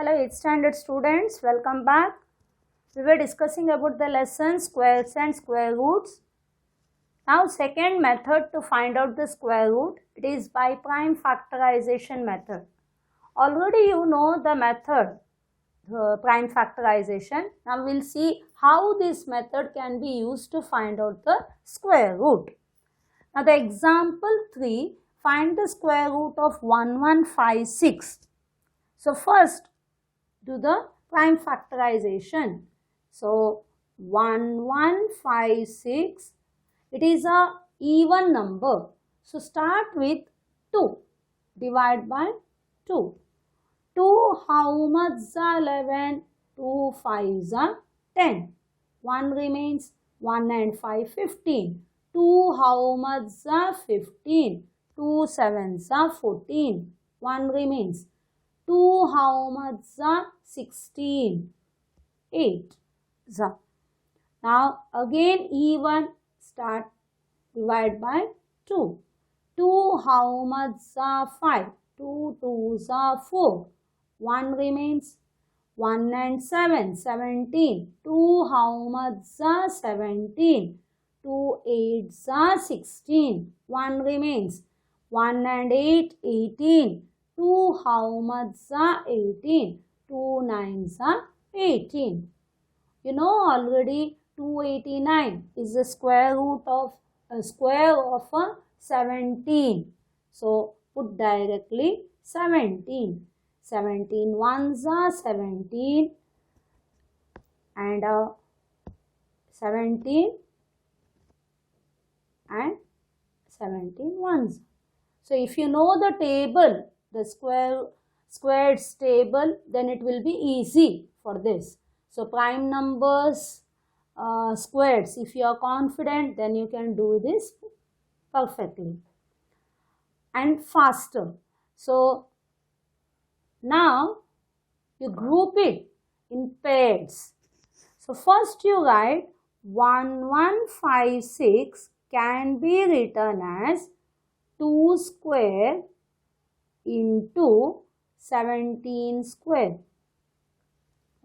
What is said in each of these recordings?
Hello 8th standard students, welcome back. We were discussing about the lesson squares and square roots. Now second method to find out the square root, it is by prime factorization method. Already you know the method, the prime factorization. Now we will see how this method can be used to find out the square root. Now the example 3, find the square root of 1156. So first do the prime factorization. So 1156, it is a even number. So start with 2, divide by 2. 2 how much is 11? 2 5s are 10. 1 remains, 1 and 5 15. 2 how much is 15? 2 7s are 14. 1 remains. 2 how much is 16? 8. Now again even, start, divide by 2. 2 how much is 5? 2 2s are 4. 1 remains. 1 and 7, 17. 2 how much is 17? 2 8s are 16. 1 remains. 1 and 8, 18. 2 how much is 18? 2 9s are 18. You know already 289 is the square root of a 17. So put directly 17. 17 ones are 17 and 17 and 17 ones. So if you know the table, the squares table, then it will be easy for this. So prime numbers, squares, if you are confident, then you can do this perfectly and faster. So now you group it in pairs. So first you write 1156 can be written as 2 square into 17 square.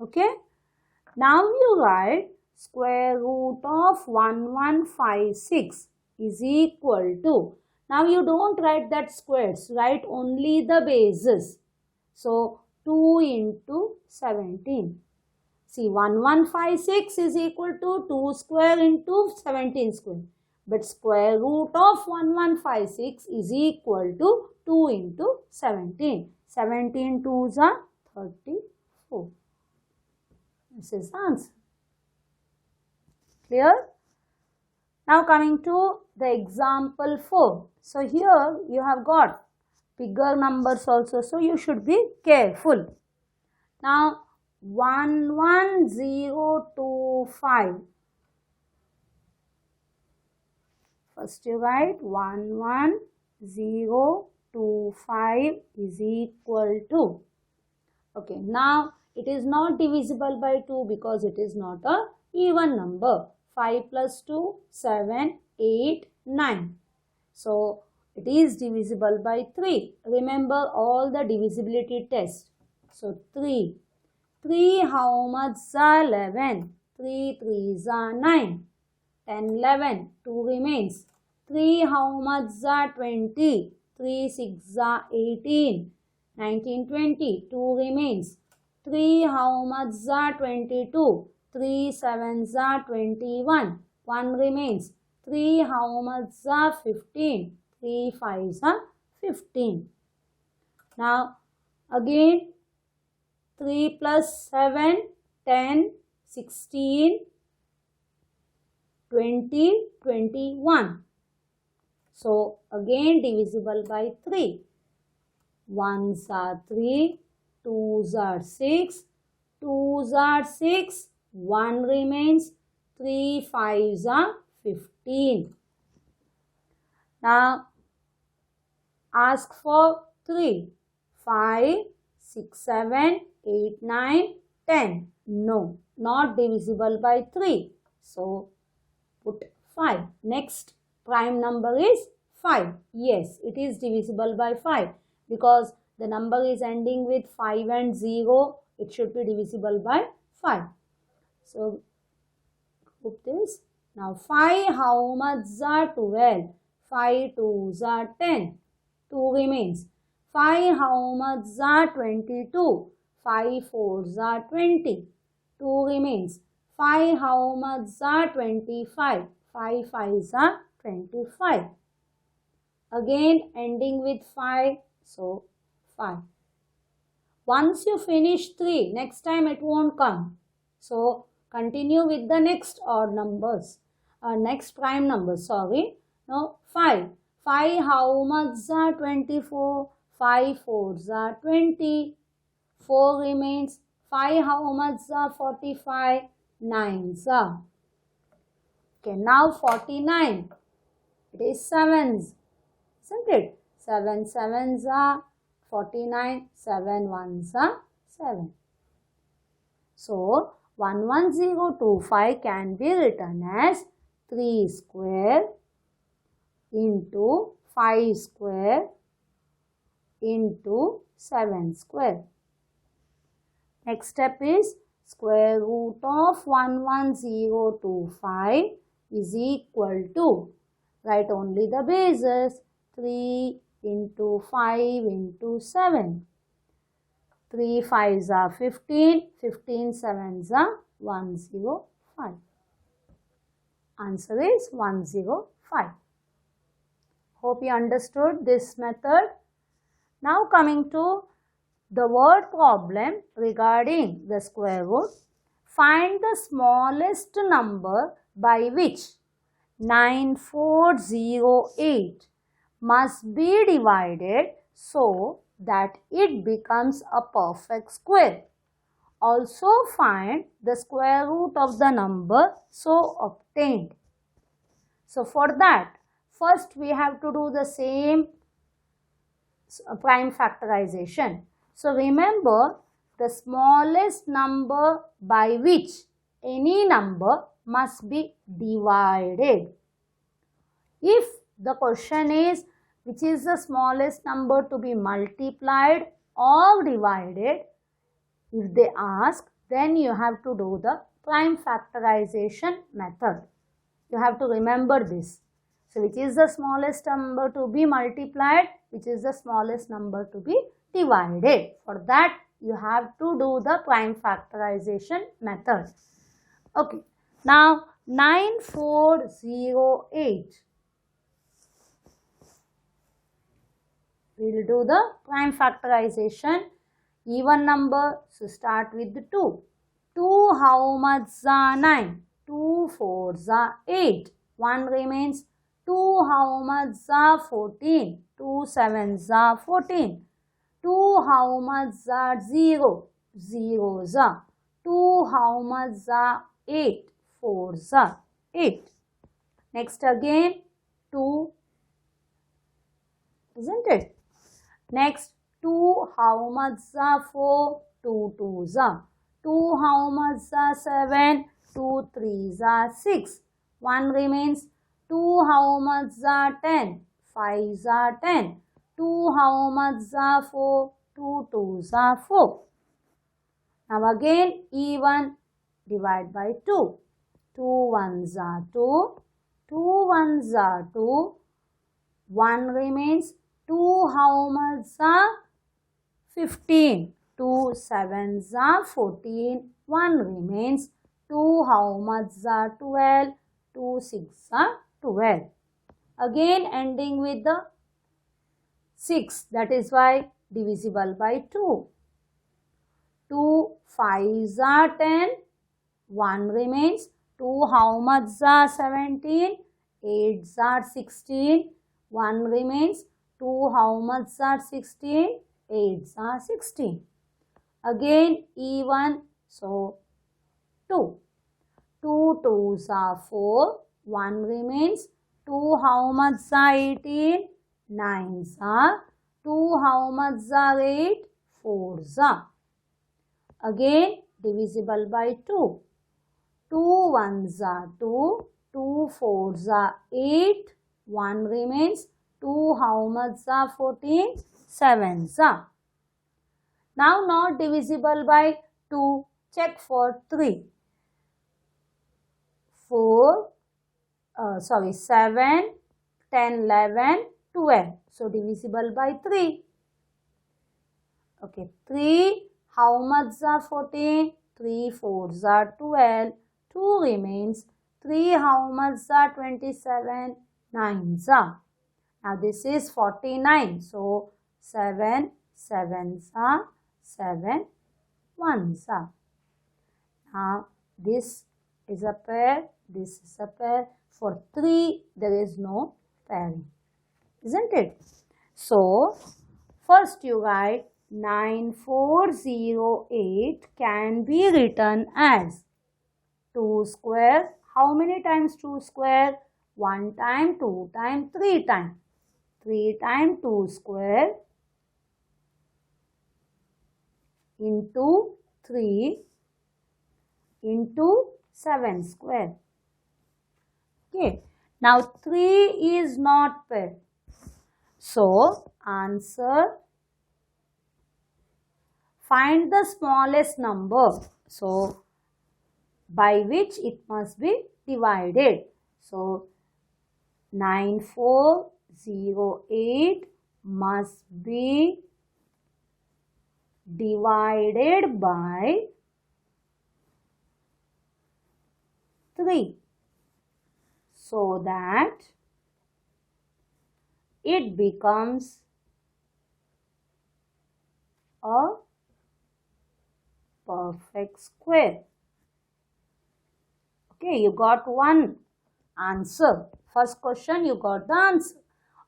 Okay. Now you write square root of 1156 is equal to, now you don't write that squares, write only the bases. So 2 into 17. See, 1156 is equal to 2 square into 17 square. But square root of 1156 is equal to 2 into 17. 17 2s are 34. This is the answer. Clear? Now coming to the example 4. So here you have got bigger numbers also. So you should be careful. Now 11025. First you write 11025 is equal to. Okay, now it is not divisible by 2 because it is not a even number. 5 plus 2, 7, 8, 9. So it is divisible by 3. Remember all the divisibility test. So 3. 3 how much is 11? 3 3s are 9. 10 11. 2 remains. 3 how much is 20? 3 6 are 18. 19 20. 2 remains. 3 how much is 22? 3 7s are 21. 1 remains. 3 how much is 15? 3 5s are 15. Now again 3 plus 7, 10, 16, 20, 21. So again divisible by 3. 1s are 3, 2s are 6, 2s are 6, 1 remains, 3 5s are 15. Now ask for 3. 5, 6, 7, 8, 9, 10. No, not divisible by 3. So put 5. Next prime number is 5. Yes, it is divisible by 5 because the number is ending with 5 and 0. It should be divisible by 5. So group this. Now 5 how much are 12? 5 2s are 10. 2 remains. 5 how much are 22? 5 4s are 20. 2 remains. 5 how much are 25? 5 5s are 25. Again ending with 5. So 5. Once you finish 3, next time it won't come. So continue with the next odd numbers. Next prime numbers, sorry. Now 5. 5 how much are 24? 5 4s are 20. 4 remains. 5 how much are 45? 9s are. Okay, now 49. It is 7s. Isn't it? 7 7s are 49. 7 1s are 7. So 11025 can be written as 3 square into 5 square into 7 square. Next step is square root of 11025 is equal to, write only the bases, 3 into 5 into 7. 3 5s are 15, 15 7s are 105. Answer is 105. Hope you understood this method. Now coming to the word problem regarding the square root. Find the smallest number by which 9408 must be divided so that it becomes a perfect square. Also find the square root of the number so obtained. So for that, first we have to do the same prime factorization. So remember, the smallest number by which any number must be divided. If the question is which is the smallest number to be multiplied or divided, if they ask, then you have to do the prime factorization method. You have to remember this. So which is the smallest number to be multiplied, which is the smallest number to be divided. For that you have to do the prime factorization method. Okay. Now 9408. We will do the prime factorization. Even number, so start with the 2. 2 how much are 9? 2 4s are 8. 1 remains. 2 how much are 14? 2 7s are 14. 2 how much are 0? 0s are. 2 how much are 8? 4s are 8. Next again 2, isn't it? Next 2 how much are 4? 2 2s are. 2 how much are 7? 2 3s are 6. 1 remains. 2 how much are 10? 5s are 10. 2 how much are 4? 2 2s are 4. Now again even, divide by 2. 2 1s are 2. 2 1s are 2. 1 remains. 2 how much are 15? 2 7s are 14. 1 remains. 2 how much are 12? 2 6 are 12. Again ending with the 6, that is why divisible by 2. 2 5s are 10. 1 remains. 2 how much are 17? 8s are 16. 1 remains. 2 how much are 16? 8s are 16. Again even, so 2. 2 2s are 4. 1 remains. 2 how much are 18? 9s are. 2 how much are 8? 4s are. Again divisible by 2. 2 1s are 2. 2 4s are 8. 1 remains. 2 how much are 14? 7s are. Now not divisible by 2. Check for 3. 7, 10, 11, 12. So divisible by 3. Okay, 3. How much are 14? 3 4s are 12. 2 remains. 3 how much are 27? 9s are. Now this is 49. So 7 7s are 7 1s are. Now this is a pair. This is a pair. For 3 there is no pairing. Isn't it? So first you write 9408 can be written as 2 square. How many times 2 square? 1 time, 2 time, 3 time. 3 time 2 square into 3 into 7 square. Okay. Now 3 is not pair. So answer, find the smallest number. So by which it must be divided. So 9408 must be divided by 3 so that it becomes a perfect square. Okay, you got one answer. First question you got the answer.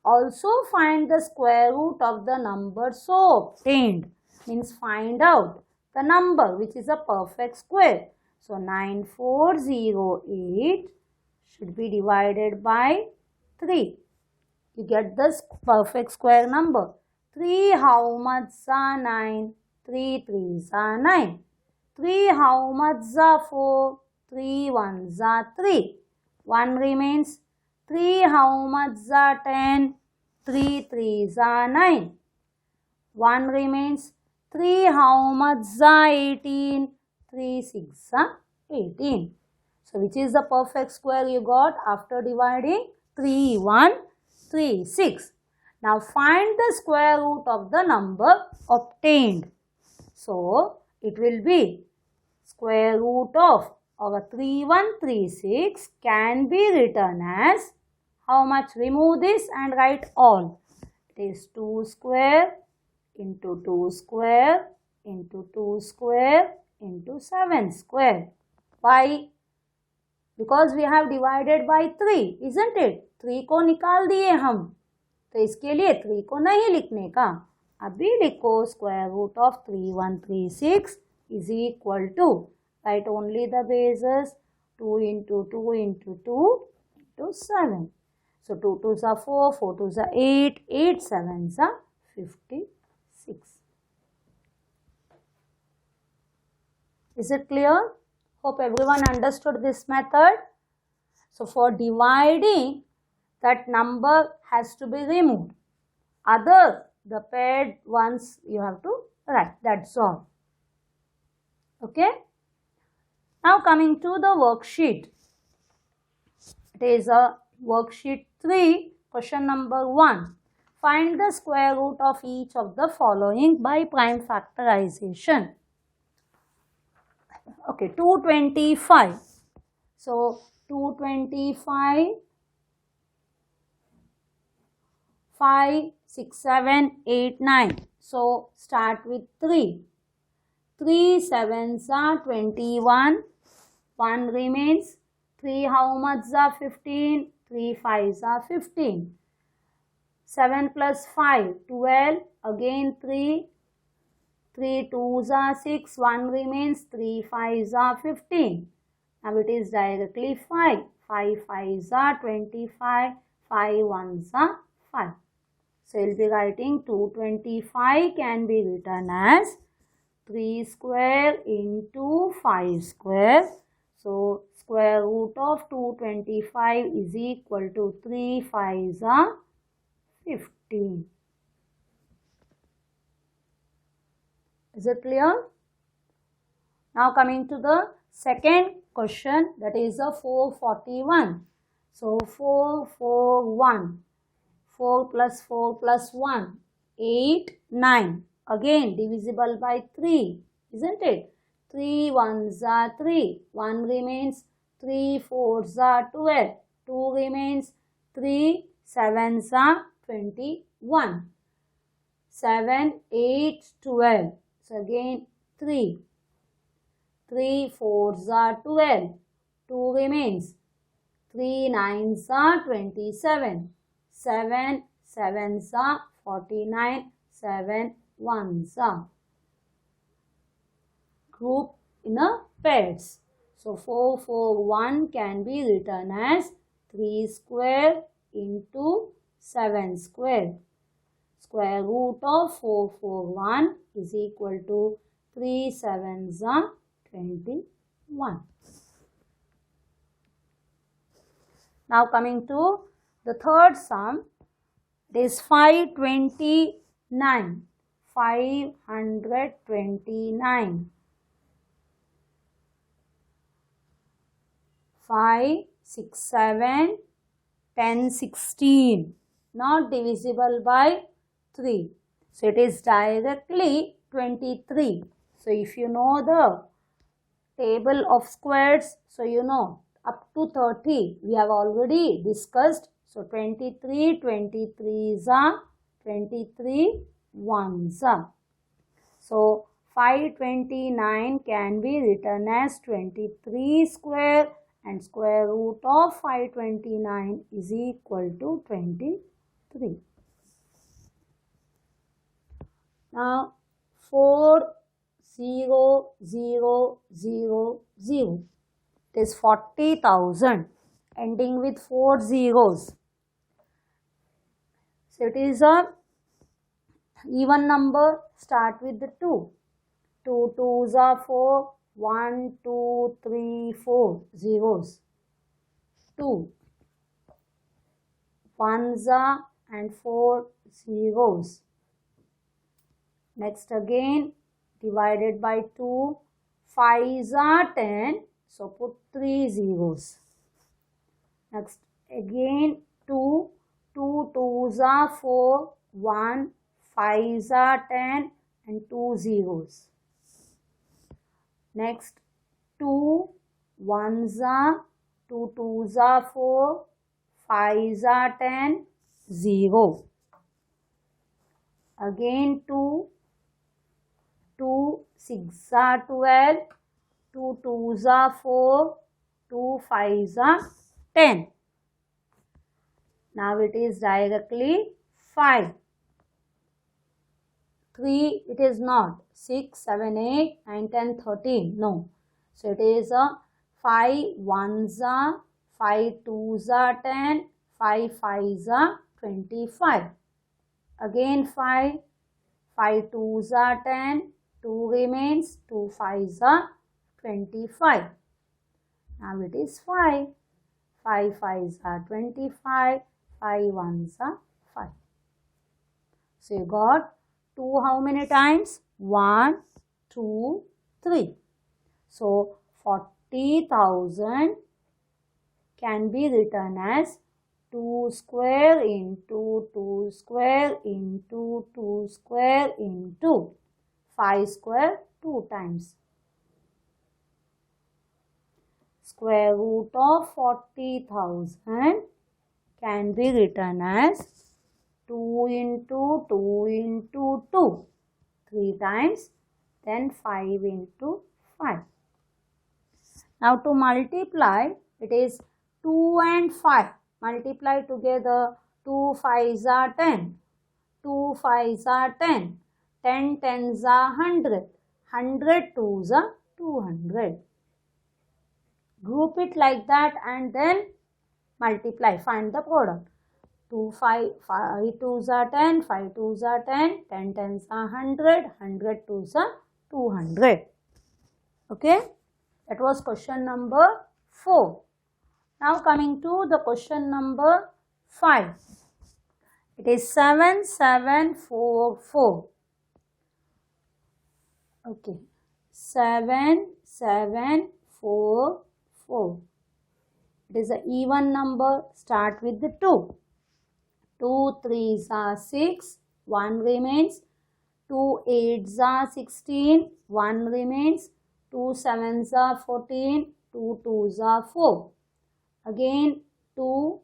Also find the square root of the number so obtained. Means find out the number which is a perfect square. So 9408 should be divided by 3. You get this perfect square number. 3 how much are 9? 3 3s are 9. 3 how much are 4? 3 1s are 3. 1 remains. 3 how much are 10? 3 3s are 9. 1 remains. 3 how much are 18? 3 6 are 18. So which is the perfect square you got after dividing? 3 1 3 6. Now find the square root of the number obtained. So it will be square root of our 3136 can be written as how much? Remove this and write all. It is 2 square into 2 square into 2 square into 7 square. Why? Because we have divided by 3, isn't it? 3 को निकाल दिए हम, तो इसके लिए 3 को नहीं लिखने का. अभी लिखो square root of 3136 is equal to, write only the bases, 2 into 2 into 2 into 7. So 2 2s are 4, 4 2s are 8, 8 7s are 56. Is it clear? Hope everyone understood this method. So for dividing, that number has to be removed. Other, the paired ones you have to write. That's all. Okay. Now coming to the worksheet. It is a worksheet 3, question number 1. Find the square root of each of the following by prime factorization. Okay, 225. So 225, 5, 6, 7, 8, 9. So start with 3. 3 7s are 21. 1 remains. 3 how much are 15? 3 5s are 15. 7 plus 5, 12. Again 3. 3 2s are 6. 1 remains. 3 5s are 15. Now it is directly 5. 5 5s are 25. 5 1s are 5. So you will be writing 225 can be written as 3 square into 5 square. So square root of 225 is equal to 3 5s are 15. Is it clear? Now coming to the second question, that is the 441. So 441. 4 plus 4 plus 1. 8, 9. Again divisible by 3. Isn't it? 3 ones are 3. 1 remains. 3 fours are 12. 2 remains. 3 sevens are 21. 7, 8, 12. So again 3. 3 fours are 12. 2 remains. 3 nines are 27. 7 sevens are 49. 7 ones are. Group in a pairs. So 441 can be written as 3 square into 7 square. Square root of 441 is equal to 3 sevens are 21. Now coming to the third sum, it is 529. 529. 5, 6, 7, 10, 16. Not divisible by 3. So it is directly 23. So if you know the table of squares, so you know up to 30 we have already discussed. So 23, 23s are 23 ones are. So 529 can be written as 23 square, and square root of 529 is equal to 23. Now 40,000. It is 40,000 ending with 4 zeros. So it is a even number. Start with the 2. 2 twos are 4. 1, 2, 3, 4 zeros. 2 ones are and 4 zeros. Next again divided by 2. 5s are 10. So put 3 zeros. Next again 2. 2 twos are 4. 1. 5s are 10 and 2 zeros. Next 2 ones are 2 twos are 4. 5s are 10. 0. Again 2. 2 6 are 12. 2 twos are 4. 2 5s are 10. Now it is directly 5. 3 it is not. 6, 7, 8, 9, 10, 13. No. So it is a 5 ones are, 5 twos are 10, 5 5s are 25. Again 5, 5 twos are 10, 2 remains, 2 5s are 25. Now it is 5. 5 5s are 25, 5 1s are 5. So you got 2 how many times? 1, 2, 3. So 40,000 can be written as 2 square into 2 square into 2 square into 5 square 2 times. Square root of 40,000 can be written as 2 into 2 into 2. 3 times, then 5 into 5. Now to multiply, it is 2 and 5. Multiply together, 2 5s are 10. 2 5s are 10. 10 10s are 100. 100 2s are 200. Group it like that and then multiply. Find the product. 2 5 2s are 10, 5 2s are 10, 10 10s are 100, 100 2s are 200. Okay, that was question number 4. Now coming to the question number 5. It is 7744. Okay, 7 7, 4, 4. It is an even number. Start with the 2. 2 3s are 6, 1 remains. 2 8s are 16, 1 remains. 2 7s are 14, 2 2s are 4. Again 2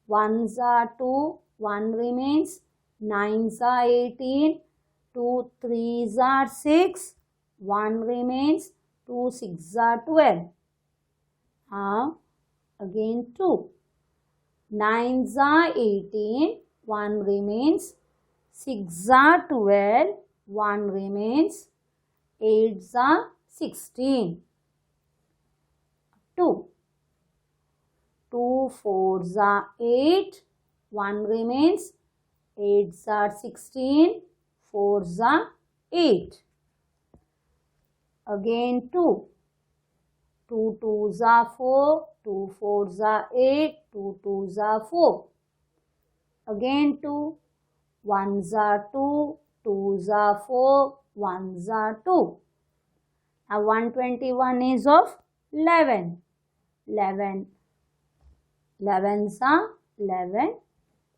1s are 2, 1 remains. 9s are 18, 2 3s are 6, 1 remains. 2 6s are 12. Now again 2. 9s are 18, 1 remains. 6s are 12, 1 remains. 8s are 16. 2. 2 4s are 8, 1 remains. 8s are 16, 4s are 8. Again 2. 2 2s are 4, 2 4s are 8, 2 2s are 4. Again 2. 1s are 2, 2s are 4, 1s are 2. Now 121 is of 11. 11. 11s are 11,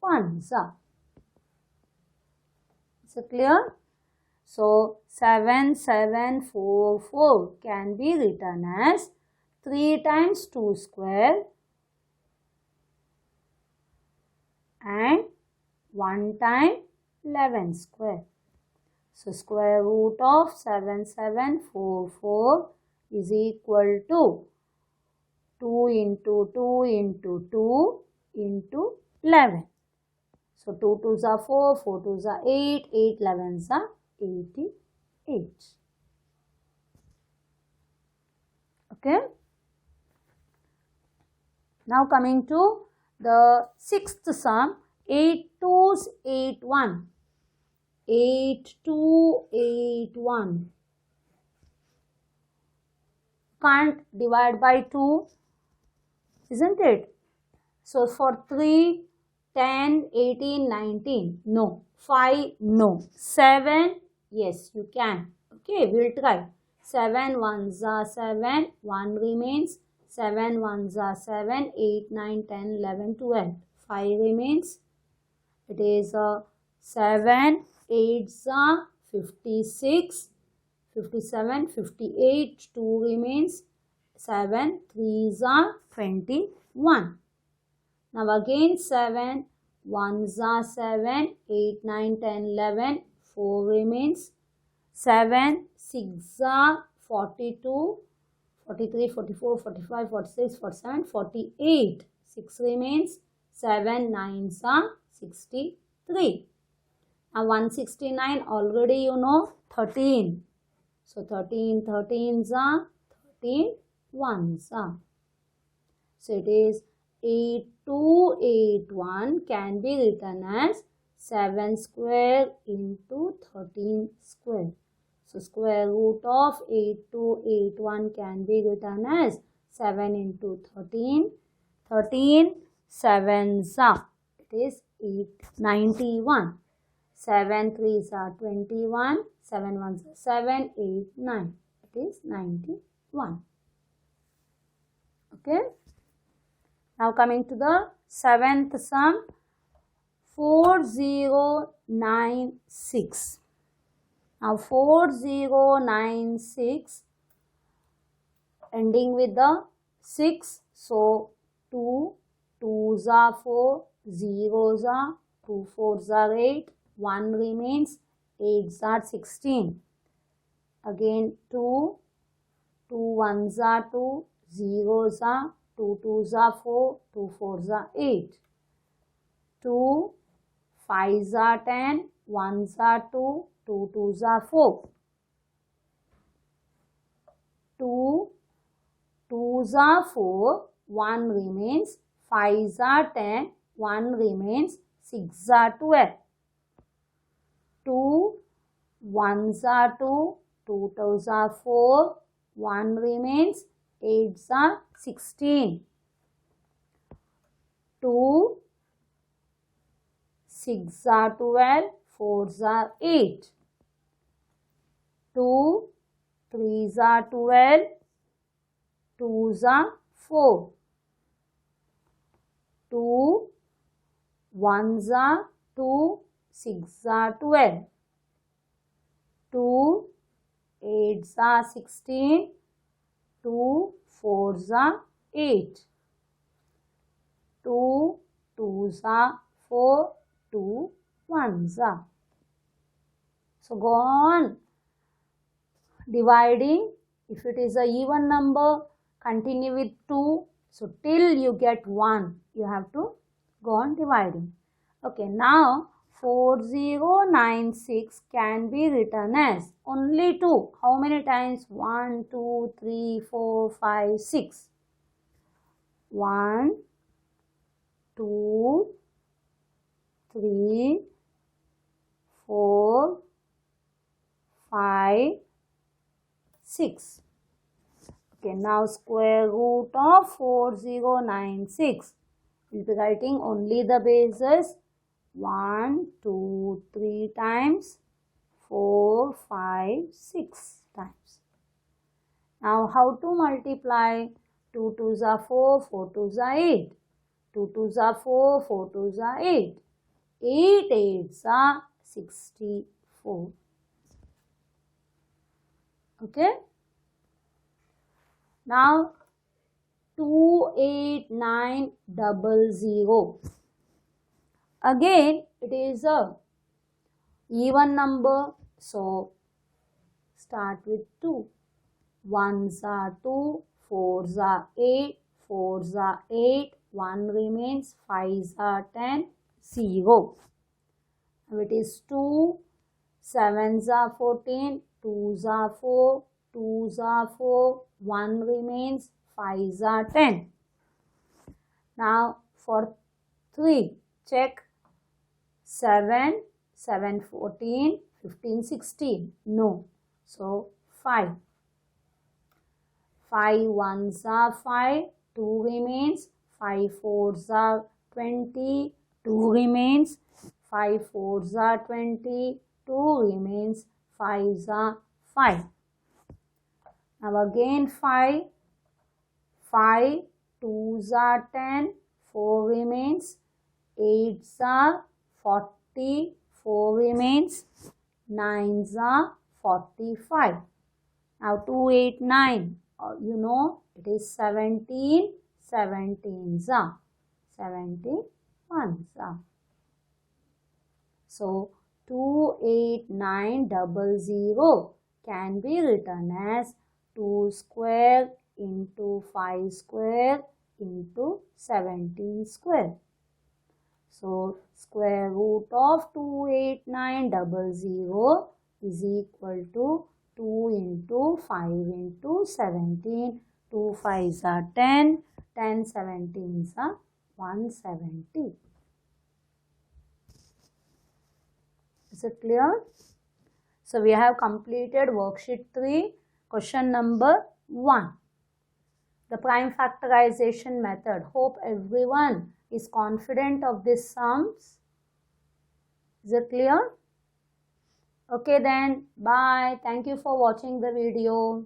1s are. Is it clear? So 7, 7, 4, 4 can be written as 3 times 2 square and 1 time 11 square. So square root of 7744 is equal to 2 into 2 into 2 into 11. So 2 2s are 4, 4 2s are 8, 8 11s are 88. Okay. Now coming to the sixth sum, 8 2s 8 1. 8 2 8 1. Can't divide by 2, isn't it? So for 3, 10, 18, 19, no. 5, no. 7, yes, you can. Okay, we'll try. 7 1s are 7, 1 remains. 7 1s are 7, 8, 9, 10, 11, 12. 5 remains. It is 7 8s are 56, 57, 58, 2 remains. 7 3s are 21. Now again 7 1s are 7, 8, 9, 10, 11, 4 remains. 7 6s are 42, 43, 44, 45, 46, 47, 48. 6 remains. 7 9s are 63. Now 169 already you know 13. So 13 13s are 13 1s are. So it is 8281 can be written as 7 square into 13 square. So square root of 8281 can be written as 7 into 13. 13 7s are. It is 891. 7 3s are 21. 7 1s are 7, 8, 9. It is 91. Okay. Now coming to the seventh sum, 4096. Now 4096 ending with the 6. So 2 2s are 4, 0s are 2 4s are 8, 1 remains. 8s are 16. Again 2 1s are 2, 0s are 2 2s are 4, 2 4s are 8. 2 5s are 10, 1s are 2, 2 2s are 4. 2 2s are 4, 1 remains. 5s are 10, 1 remains. 6s are 12. 2 1s are 2, 2 2s are 4, 1 remains. 8s are 16. 2 6s are 12, 4s are 8. 2 3s are 12, 2s are 4. 2 1s are 2, 6 are 12. 2 8s are 16. 2 4s are 8. 2 2s are 4. 2 1s are. So go on dividing. If it is a even number, continue with 2. So till you get 1, you have to go on dividing. Okay, now 4096 can be written as only 2. How many times? 1, 2, 3, 4, 5, 6. 1, 2, 3, 4, 5, 6. Okay, now square root of 4096. We'll be writing only the bases. 1, 2, 3 times, 4, 5, 6 times. Now how to multiply? 2 2s are 4, 4 2s are 8. 2 2s are 4, 4 2s are 8. 8 8s are 64. Okay. Now 28900. Again, it is a even number. So start with 2. 1s are 2, 4s are 8, 4s are 8, 1 remains, 5s are 10, 0. Now it is 2, 7s are 14, 2s are 4, 2s are 4, 1 remains, 5s are 10. Now for 3, check 7, 7 14, 15 16. No. So 5. 5 1s are 5, 2 remains, 5 4s are 20, 2 remains, 5 4s are 20, 2 remains, 5s are 5. Now again 5, 5, 2s are 10, 4 remains, 8s are 40, 4 remains, 9s are 45. Now 289, you know it is 17, 17s are 71s are. So 28900 can be written as 2 square into 5 square into 17 square. So square root of 28900 is equal to 2 into 5 into 17. 2 5s are 10, 10 17s are 170. Is it clear? So we have completed worksheet 3, question number 1. The prime factorization method. Hope everyone is confident of these sums. Is it clear? Okay then, bye. Thank you for watching the video.